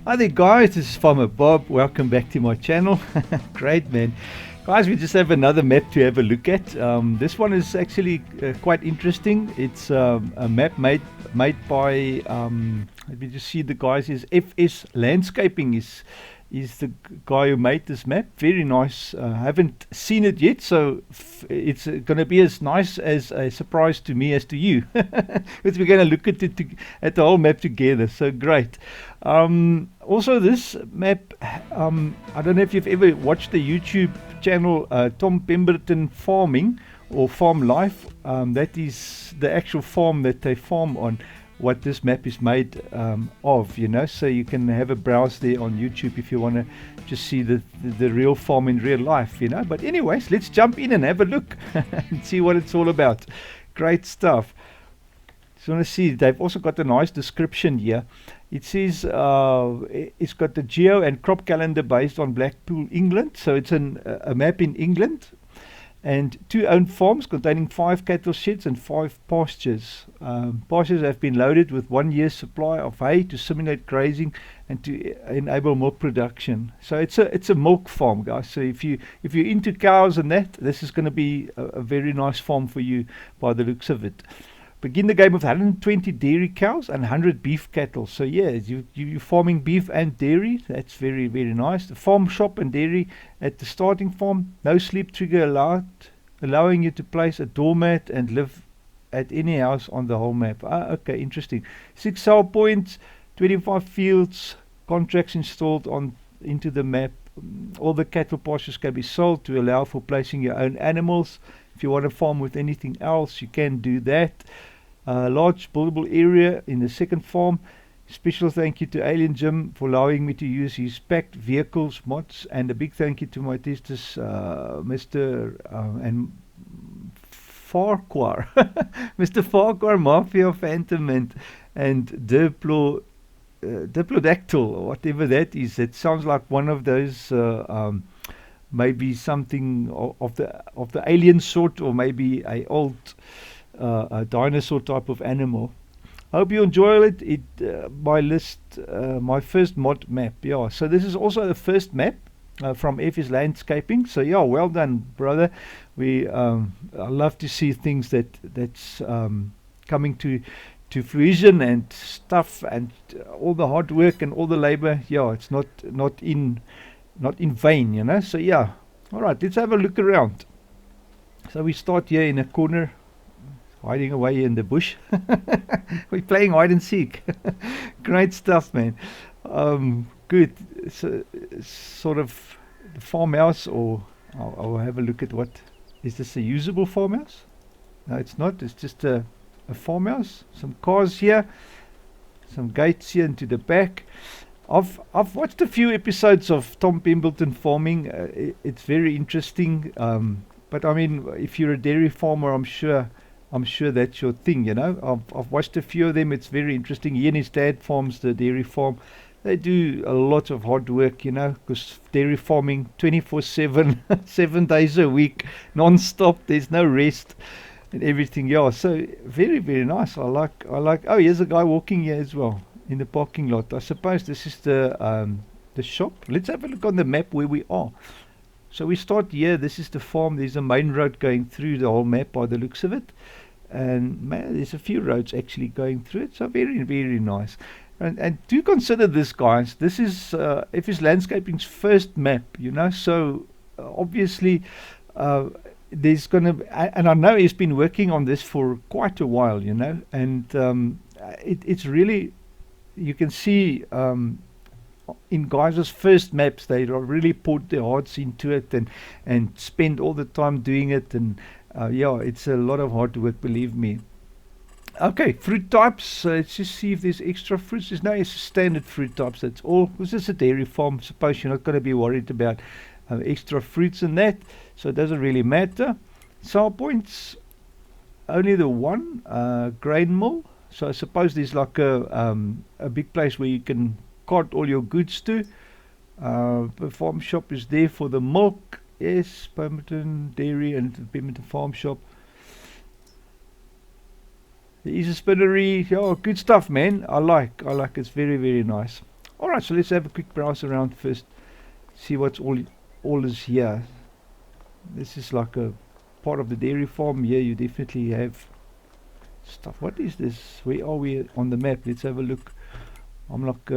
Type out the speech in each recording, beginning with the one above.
Hi there guys, this is Farmer Bob. Welcome back to my channel. Great man. Guys, we just have another map to have a look at. This one is actually quite interesting. It's a map made by, let me just see, the guys is FS Landscaping is the guy who made this map. Very nice. I haven't seen it yet, so it's going to be as nice as a surprise to me as to you. Because we're going to look at it at the whole map together. So great. Also, this map, I don't know if you've ever watched the YouTube channel Tom Pemberton Farming or Farm Life. That is the actual farm that they farm on. What this map is made of, you know, so you can have a browse there on YouTube if you want to just see the real farm in real life, you know. But anyways, let's jump in and have a look and see what it's all about. Great stuff. Just want to see, they've also got a nice description here. It says it's got the geo and crop calendar based on Blackpool, England. So it's a map in England. And 2 owned farms containing 5 cattle sheds and 5 pastures. Pastures have been loaded with 1 year's supply of hay to simulate grazing and to enable milk production. So it's a milk farm, guys. So if you're into cows and that, this is going to be a very nice farm for you by the looks of it. Begin the game with 120 dairy cows and 100 beef cattle. So yeah, you're farming beef and dairy. That's very, very nice. The farm shop and dairy at the starting farm. No sleep trigger allowed, allowing you to place a doormat and live at any house on the whole map. Okay, interesting. 6 sell points, 25 fields, contracts installed into the map. All the cattle pastures can be sold to allow for placing your own animals. If you want to farm with anything else, you can do that. Large buildable area in the second farm. Special thank you to Alien Jim for allowing me to use his packed vehicles mods, and a big thank you to my testers, Mr. And Farquhar, Mr. Farquhar, Mafia Phantom, and Diplodactyl, or whatever that is. It sounds like one of those. Maybe something of the alien sort, or maybe a old dinosaur type of animal. I hope you enjoy it. My first mod map. Yeah, so this is also the first map from FS Landscaping. So yeah, well done, brother. I love to see things that's coming to fruition and stuff, and all the hard work and all the labor. Yeah, it's not in vain, you know. So yeah, all right, let's have a look around. So we start here in a corner, hiding away in the bush. We're playing hide and seek. Great stuff, man. Good. So sort of the farmhouse, or I'll have a look at what is this, a usable farmhouse? No, it's not. It's just a farmhouse. Some cars here, some gates here into the back. I've watched a few episodes of Tom Pemberton Farming. It's very interesting. But I mean, if you're a dairy farmer, I'm sure that's your thing, you know. I've watched a few of them. It's very interesting. He and his dad farms the dairy farm. They do a lot of hard work, you know, because dairy farming 24/7, 7 days a week, non-stop. There's no rest and everything. Yeah, so very, very nice. I like. Oh, here's a guy walking here as well in the parking lot. I suppose this is the shop. Let's have a look on the map where we are. So we start here. This is the farm. There's a main road going through the whole map by the looks of it, and man, there's a few roads actually going through it. So very, very nice. And do consider this, guys. This is FS Landscaping's first map, you know. So obviously there's gonna and I know he's been working on this for quite a while, you know, and it's really, you can see in guys' first maps, they really put their hearts into it and spend all the time doing it, and yeah, it's a lot of hard work, believe me. Okay, fruit types. Let's just see if there's extra fruits. There's no standard fruit types. That's all. This is a dairy farm. Suppose you're not going to be worried about extra fruits and that, so it doesn't really matter. Sell points, only the one. Grain mill. So I suppose there's like a big place where you can cart all your goods to. The farm shop is there for the milk. Yes, Pemberton Dairy and the Pemberton Farm Shop. There is a spinnery. Yeah, good stuff, man. I like. It's very, very nice. All right, so let's have a quick browse around first, see what's all is here. This is like a part of the dairy farm. Here you definitely have stuff. What is this? Where are we on the map? Let's have a look. I'm like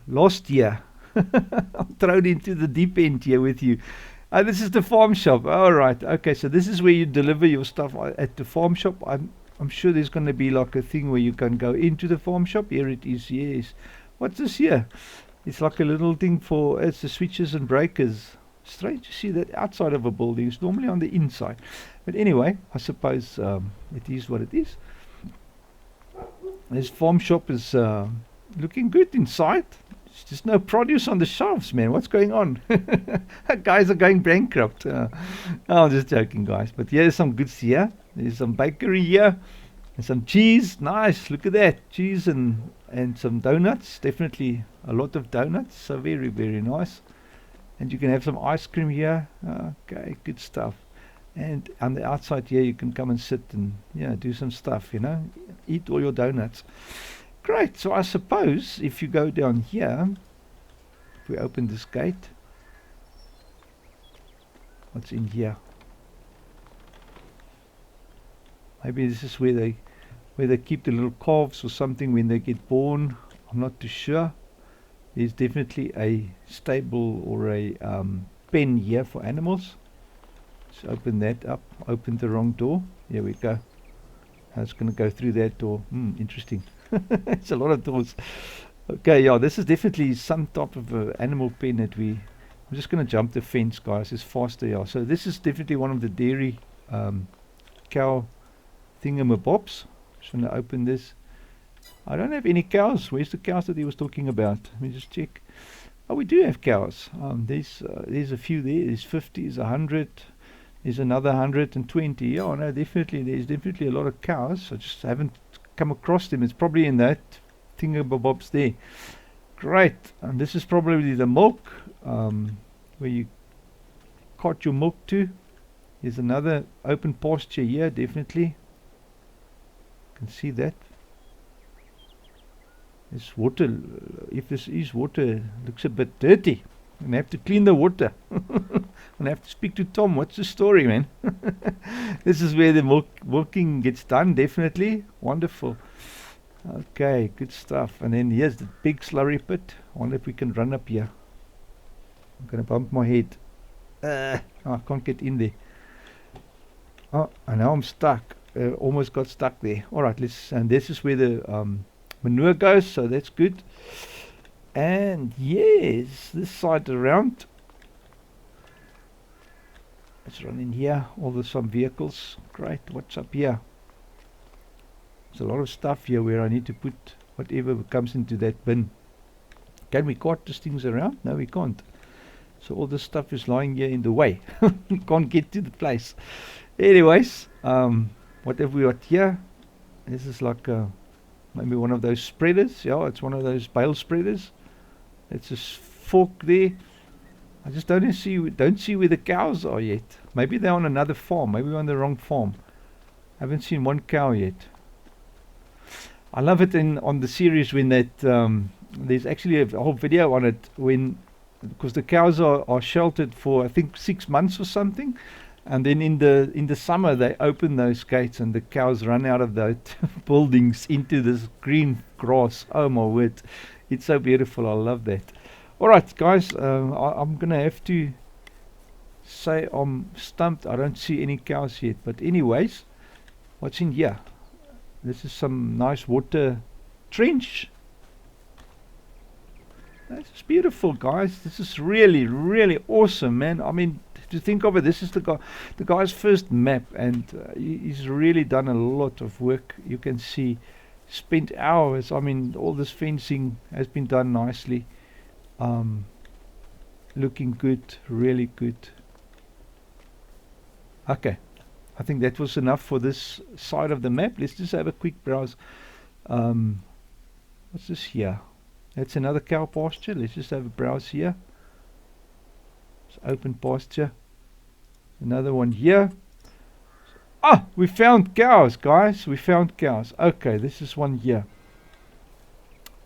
lost here. I'm thrown into the deep end here with you. This is the farm shop. All right. Okay, so this is where you deliver your stuff at the farm shop. I'm sure there's going to be like a thing where you can go into the farm shop. Here it is. Yes. What's this here? It's like a little thing for it's the switches and breakers. Strange to see that outside of a building. It's normally on the inside. But anyway, I suppose it is what it is. This farm shop is looking good inside. There's just no produce on the shelves, man. What's going on? Guys are going bankrupt. I'm just joking, guys. But here's some goods here. There's some bakery here. And some cheese. Nice. Look at that. Cheese and some donuts. Definitely a lot of donuts. So very, very nice. And you can have some ice cream here. Okay, good stuff. And on the outside here, you can come and sit and do some stuff, eat all your donuts. Great. So I suppose if you go down here, if we open this gate, what's in here? Maybe this is where they keep the little calves or something when they get born. I'm not too sure. There's definitely a stable or a pen here for animals. Let's open that up. Opened the wrong door. Here we go. I was going to go through that door. Interesting. It's a lot of doors. Okay, yeah, this is definitely some type of animal pen that I'm just going to jump the fence, guys. It's faster, yeah. So this is definitely one of the dairy cow thingamabobs. Just want to open this. I don't have any cows. Where's the cows that he was talking about? Let me just check. Oh, we do have cows. There's a few there. There's 50, there's 100. There's another 120. Yeah, no, definitely. There's definitely a lot of cows. I just haven't come across them. It's probably in that thingamabobs there. Great. And this is probably the milk where you cart your milk to. There's another open pasture here, definitely. You can see that. This water, if this is water, looks a bit dirty. I'm going to have to clean the water. I'm going to have to speak to Tom. What's the story, man? This is where the milking gets done, definitely. Wonderful. Okay, good stuff. And then here's the big slurry pit. I wonder if we can run up here. I'm going to bump my head. I can't get in there. Oh, and now I'm stuck. Almost got stuck there. Alright, and this is where the manure goes, so that's good. And yes, this side around. Let's run in here. All the some vehicles. Great. What's up here? There's a lot of stuff here where I need to put whatever comes into that bin. Can we cart these things around? No, we can't. So all this stuff is lying here in the way. We can't get to the place. Anyways, what have we got here? This is like maybe one of those spreaders. Yeah, it's one of those bale spreaders. It's a fork there. I just don't see where the cows are yet. Maybe they're on another farm. Maybe we're on the wrong farm. I haven't seen one cow yet. I love it on the series when there's actually a whole video on it because the cows are sheltered for I think 6 months or something, and then in the summer they open those gates and the cows run out of those buildings into this green grass. Oh my word, it's so beautiful. I love that. Alright guys, I'm gonna have to say I'm stumped. I don't see any cows yet, but anyways, what's in here? This is some nice water trench. This is beautiful, guys. This is really, really awesome, man. I mean, to think of it, this is the guy's first map, and he's really done a lot of work. You can see, spent hours. I mean, all this fencing has been done nicely. Looking good, really good. Okay, I think that was enough for this side of the map. Let's just have a quick browse. What's this here? That's another cow pasture. Let's just have a browse here. It's open pasture. Another one here. Ah, we found cows, guys. We found cows. Okay, this is one here.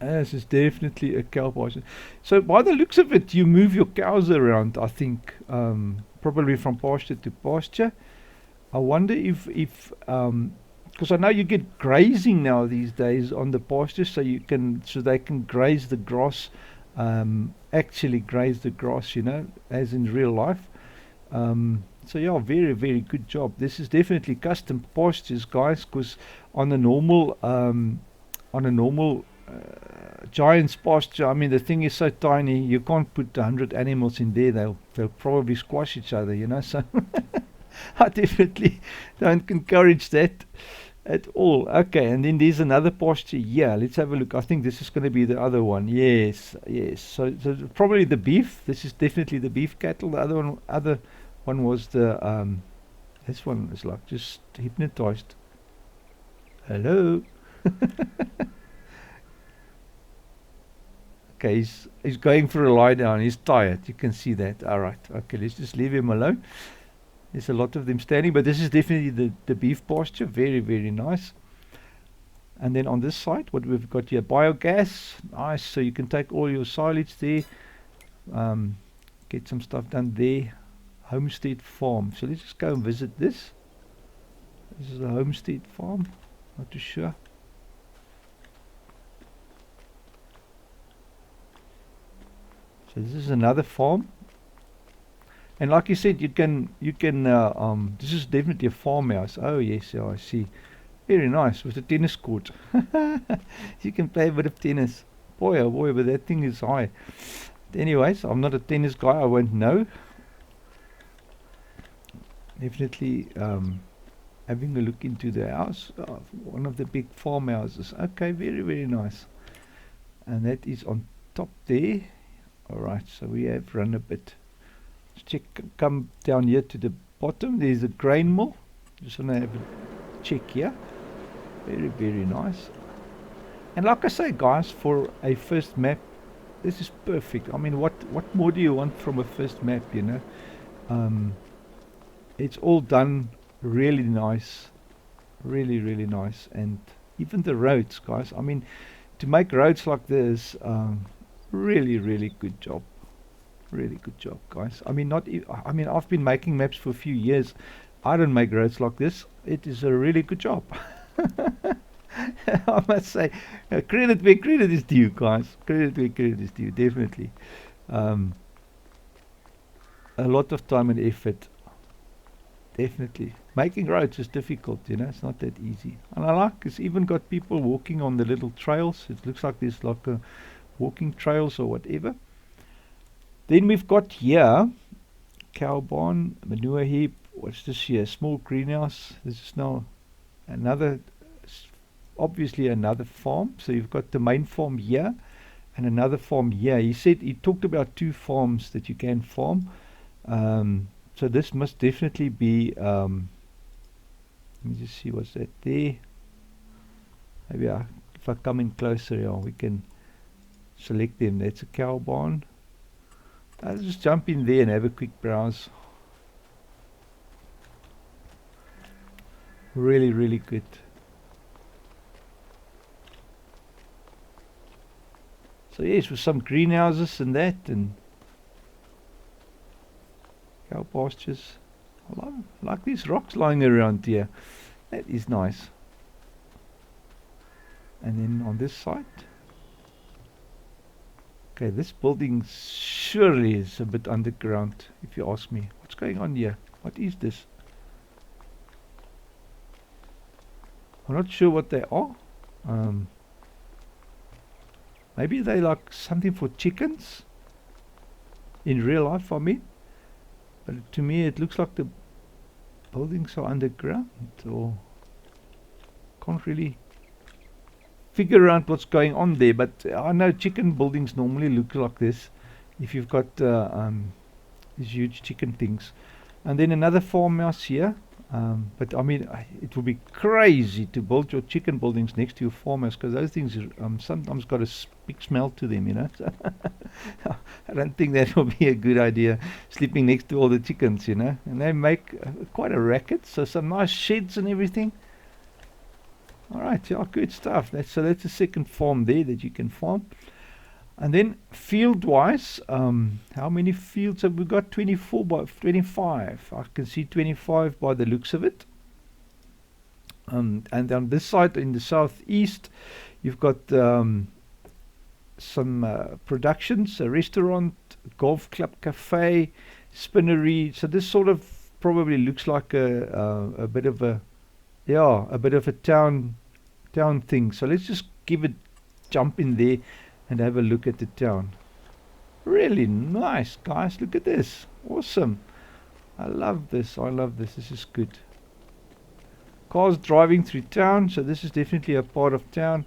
This is definitely a cow pasture. So by the looks of it, you move your cows around, I think, probably from pasture to pasture. I wonder if because I know you get grazing now these days on the pasture, so they can graze the grass, actually graze the grass, as in real life. So yeah, very very good job. This is definitely custom pastures, guys, because on a normal giant's pasture, I mean the thing is so tiny, you can't put 100 animals in there. They'll probably squash each other. So I definitely don't encourage that at all. Okay, and then there's another pasture. Yeah, let's have a look. I think this is going to be the other one. Yes, yes. So probably the beef. This is definitely the beef cattle. The other one was the this one is like just hypnotized. Hello. Okay, he's going for a lie down. He's tired. You can see that. All right. Okay, let's just leave him alone. There's a lot of them standing, but this is definitely the beef pasture. Very, very nice. And then on this side, what we've got here, biogas. Nice. So you can take all your silage there, get some stuff done there. Homestead farm. So let's just go and visit this. This is a homestead farm. Not too sure. So this is another farm. And like you said, you can this is definitely a farmhouse. Oh yes, yeah, I see. Very nice with a tennis court. You can play a bit of tennis. Boy, oh boy, but that thing is high. But anyways, I'm not a tennis guy. I won't know. Definitely having a look into the house. One of the big farmhouses. Okay, very very nice. And that is on top there. All right, so we have run a bit. Check, come down here to the bottom. There's a grain mill. Just want to have a check here. Very very nice. And like I say, guys, for a first map, this is perfect. I mean, what more do you want from a first map? It's all done really nice, really really nice. And even the roads, guys, I mean, to make roads like this, really really good job. Really good job, guys. I mean, I've been making maps for a few years. I don't make roads like this. It is a really good job. I must say, credit where credit is due, guys. Credit where credit is due, definitely. A lot of time and effort, definitely. Making roads is difficult, it's not that easy. And I like it's even got people walking on the little trails. It looks like there's like a walking trails or whatever. Then we've got here cow barn, manure heap. What's this here? Small greenhouse. This is now another, obviously another farm. So you've got the main farm here and another farm here. He talked about 2 farms that you can farm. So this must definitely be, let me just see what's that there. Maybe if I come in closer here, we can select them. That's a cow barn. I'll just jump in there and have a quick browse. Really, really good. So yes, with some greenhouses and that, and cow pastures. I like these rocks lying around here. That is nice. And then on this side. Okay, this building surely is a bit underground, if you ask me. What's going on here? What is this? I'm not sure what they are. Maybe they like something for chickens. In real life, I mean. But to me, it looks like the buildings are underground, or can't really figure out what's going on there. But I know chicken buildings normally look like this if you've got these huge chicken things. And then another farmhouse here. But I mean, it would be crazy to build your chicken buildings next to your farmhouse, because those things sometimes got a big smell to them, So I don't think that will be a good idea, sleeping next to all the chickens, And they make quite a racket. So some nice sheds and everything. All right, yeah, good stuff. That's a second farm there that you can farm. And then field-wise, how many fields have we got? 24 by 25. I can see 25 by the looks of it. And on this side, in the southeast, you've got some productions, a restaurant, golf club, cafe, spinnery. So this sort of probably looks like a bit of a, yeah, a bit of a town thing. So let's just jump in there and have a look at the town. Really nice, guys. Look at this. Awesome. I love this. I love this. This is good. Cars driving through town. So this is definitely a part of town.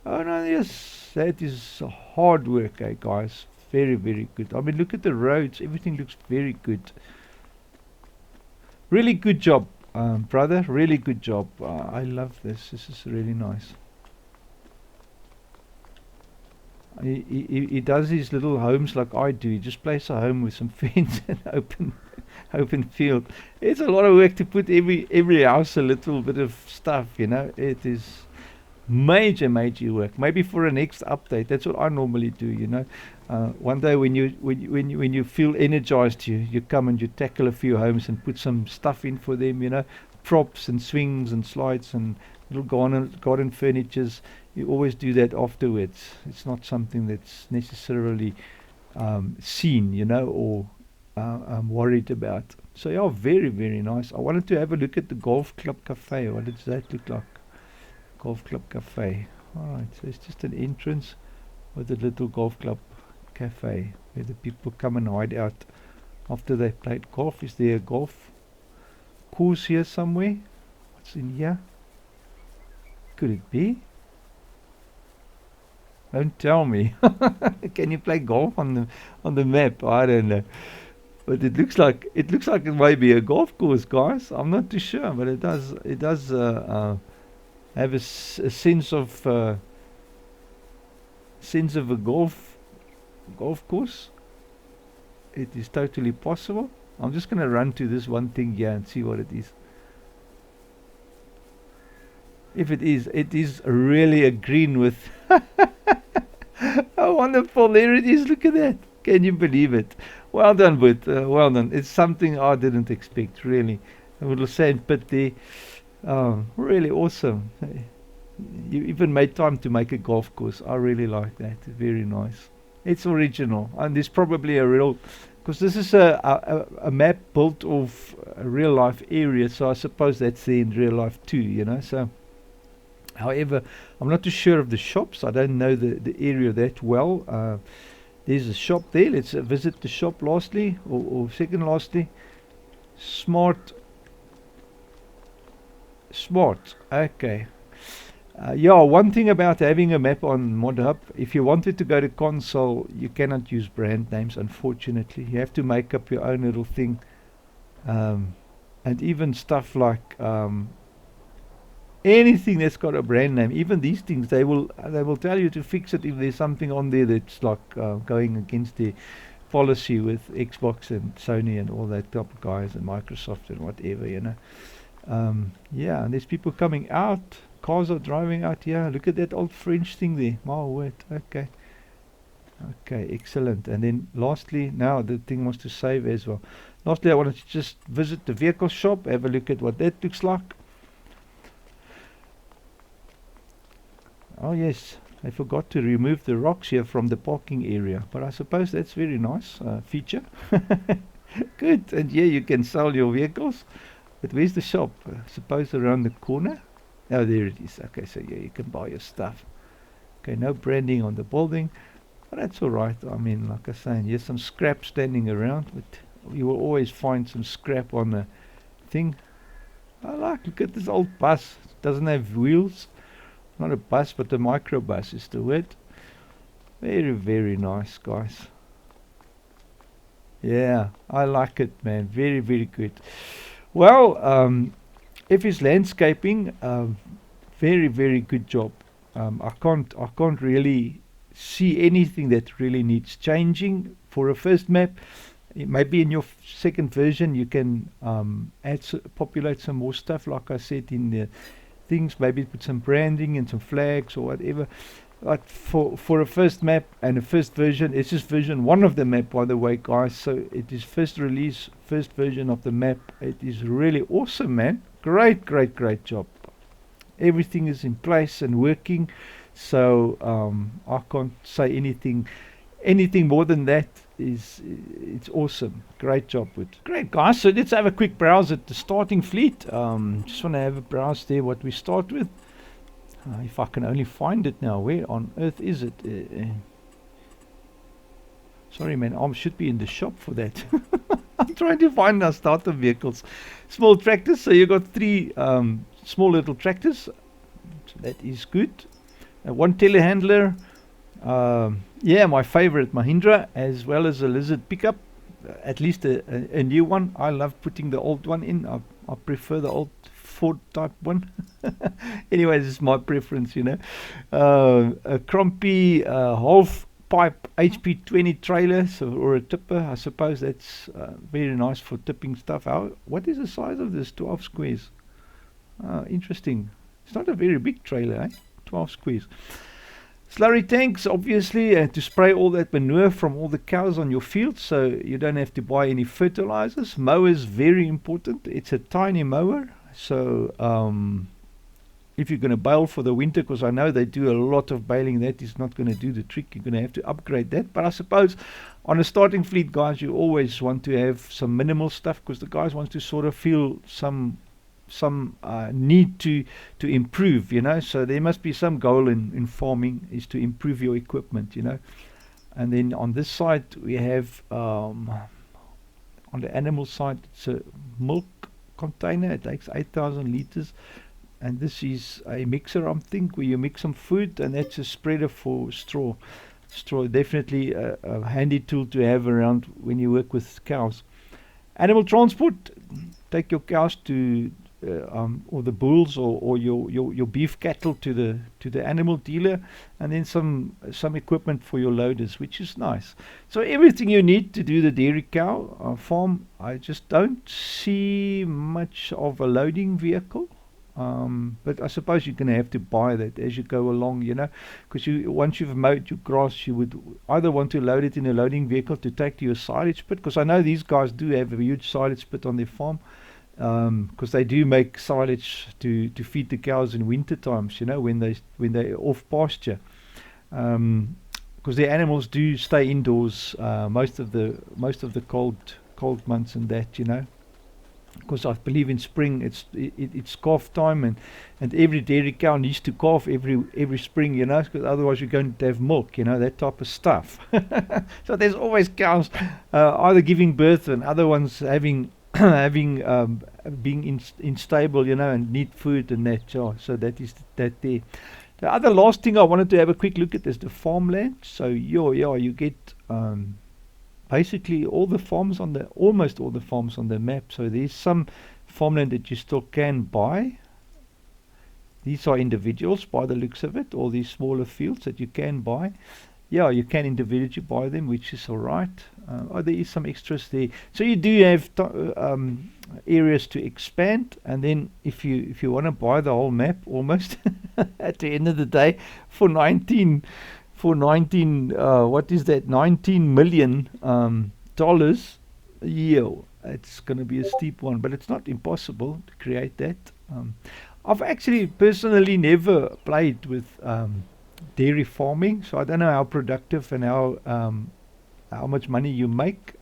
Oh no, yes, that is hard work, eh, guys. Very, very good. I mean, look at the roads. Everything looks very good. Really good job, brother. Really good job. I love this. This is really nice. He does his little homes like I do. He just places a home with some fence and open field. It's a lot of work to put every house a little bit of stuff, you know. It is major work. Maybe for a next update. That's what I normally do, you know. One day when you feel energized, you come and you tackle a few homes and put some stuff in for them, you know, props and swings and slides and little garden furnitures. You always do that afterwards. It's not something that's necessarily seen, you know, or I'm worried about. So yeah, very, very nice. I wanted to have a look at the golf club cafe. What does that look like? Golf club cafe. Alright, so it's just an entrance with a little golf club cafe where the people come and hide out after they've played golf. Is there a golf course here somewhere? What's in here? Could it be? Don't tell me. Can you play golf on the map? I don't know. But it looks like it might be a golf course, guys. I'm not too sure, but it does have a sense of a golf course. It is totally possible. I'm just gonna run to this one thing here and see what it is. If it is really a green with oh, wonderful. There it is. Look at that. Can you believe it? Well done, Bud. Well done. It's something I didn't expect, really. A little sand pit there. Really awesome. You even made time to make a golf course. I really like that. Very nice. It's original. And there's probably a real... Because this is a map built of a real life area. So I suppose that's there in real life too, you know. So... However, I'm not too sure of the shops. I don't know the area that well. There's a shop there. Let's visit the shop lastly, or second lastly. Smart. Okay. Yeah, one thing about having a map on ModHub, if you wanted to go to console, you cannot use brand names, unfortunately. You have to make up your own little thing. And even stuff like... anything that's got a brand name, even these things, they will tell you to fix it if there's something on there that's like going against the policy with Xbox and Sony and all that type of guys and Microsoft and whatever, you know. Yeah, and there's people coming out. Cars are driving out here. Look at that old French thing there. My word. Okay. Okay, excellent. And then lastly, now the thing wants to save as well. Lastly, I wanted to just visit the vehicle shop, have a look at what that looks like. Oh yes, I forgot to remove the rocks here from the parking area, but I suppose that's very nice feature. Good, and here you can sell your vehicles. But where's the shop? Suppose around the corner? Oh, there it is. Okay, so yeah, you can buy your stuff. Okay, no branding on the building, but that's alright. I mean, like I was saying, here's some scrap standing around, but you will always find some scrap on the thing. Look at this old bus. It doesn't have wheels. Not a bus, but a microbus is the word. Very, very nice, guys. Yeah, I like it, man. Very, very good. Well, if it's landscaping, very, very good job. I can't really see anything that really needs changing for a first map. Maybe in your second version you can populate some more stuff, like I said, in things, maybe put some branding and some flags or whatever. But for a first map and a first version, it's just version 1 of the map, by the way, guys. So it is first release, first version of the map. It is really awesome, man. Great job. Everything is in place and working. So I can't say anything more than that. It's awesome. Great job, Wood. Great, guys. So let's have a quick browse at the starting fleet. Just want to have a browse there what we start with. If I can only find it now. Where on earth is it? Sorry, man. I should be in the shop for that. I'm trying to find our starter vehicles. Small tractors. So you got 3 small little tractors. So that is good. 1 telehandler. Yeah, my favorite Mahindra, as well as a Lizard pickup. At least a new one. I love putting the old one in. I prefer the old Ford type one. Anyways, it's my preference, you know. A Crumpy half pipe HP20 trailer, so, or a tipper. I suppose that's very nice for tipping stuff out. What is the size of this? 12 squares. Interesting. It's not a very big trailer, eh? 12 squares. Slurry tanks, obviously, to spray all that manure from all the cows on your field, so you don't have to buy any fertilizers. Mowers, very important. It's a tiny mower, so if you're going to bale for the winter, because I know they do a lot of baling, that is not going to do the trick. You're going to have to upgrade that. But I suppose on a starting fleet, guys, you always want to have some minimal stuff, because the guys want to sort of feel some need to improve, you know. So there must be some goal in farming, is to improve your equipment, you know. And then on this side we have on the animal side, it's a milk container. It takes 8,000 liters, and this is a mixer, I think, where you mix some food, and that's a spreader for straw. Definitely a handy tool to have around when you work with cows. Animal transport, take your cows to or the bulls or your beef cattle to the animal dealer, and then some equipment for your loaders, which is nice. So everything you need to do the dairy cow farm. I just don't see much of a loading vehicle, but I suppose you're going to have to buy that as you go along, you know, because once you've mowed your grass, you would either want to load it in a loading vehicle to take to your silage pit, because I know these guys do have a huge silage pit on their farm, because they do make silage to feed the cows in winter times, you know, when they're off pasture, because the animals do stay indoors most of the cold months and that, you know. Because I believe in spring it's calf time, and every dairy cow needs to calf every spring, you know, because otherwise you're going to have milk, you know, that type of stuff. So there's always cows either giving birth and other ones having being unstable, you know, and need food and that. So that is that there. The other last thing I wanted to have a quick look at is the farmland. So you get basically almost all the farms on the map. So there's some farmland that you still can buy. These are individuals by the looks of it, all these smaller fields that you can buy. Yeah, you can individually buy them, which is alright. There is some extras there. So you do have areas to expand, and then if you want to buy the whole map, almost at the end of the day, for 19 what is that, $19 million dollars a year, it's going to be a steep one, but it's not impossible to create that. I've actually personally never played with dairy farming, so I don't know how productive and how much money you make.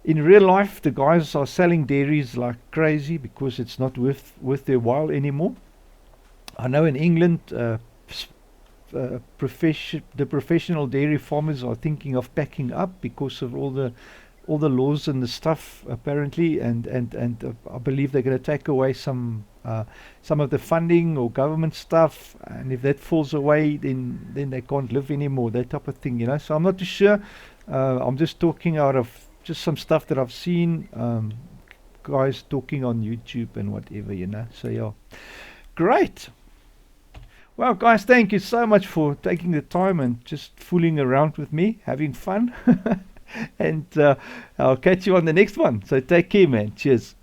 In real life, the guys are selling dairies like crazy because it's not worth their while anymore. I know in England, the professional dairy farmers are thinking of packing up because of all the laws and the stuff, apparently, and I believe they're going to take away some of the funding or government stuff, and if that falls away, then they can't live anymore, that type of thing, you know. So I'm not too sure. I'm just talking out of just some stuff that I've seen, guys talking on YouTube and whatever, you know. So yeah, great. Well, guys, thank you so much for taking the time and just fooling around with me, having fun. And I'll catch you on the next one. So take care, man. Cheers.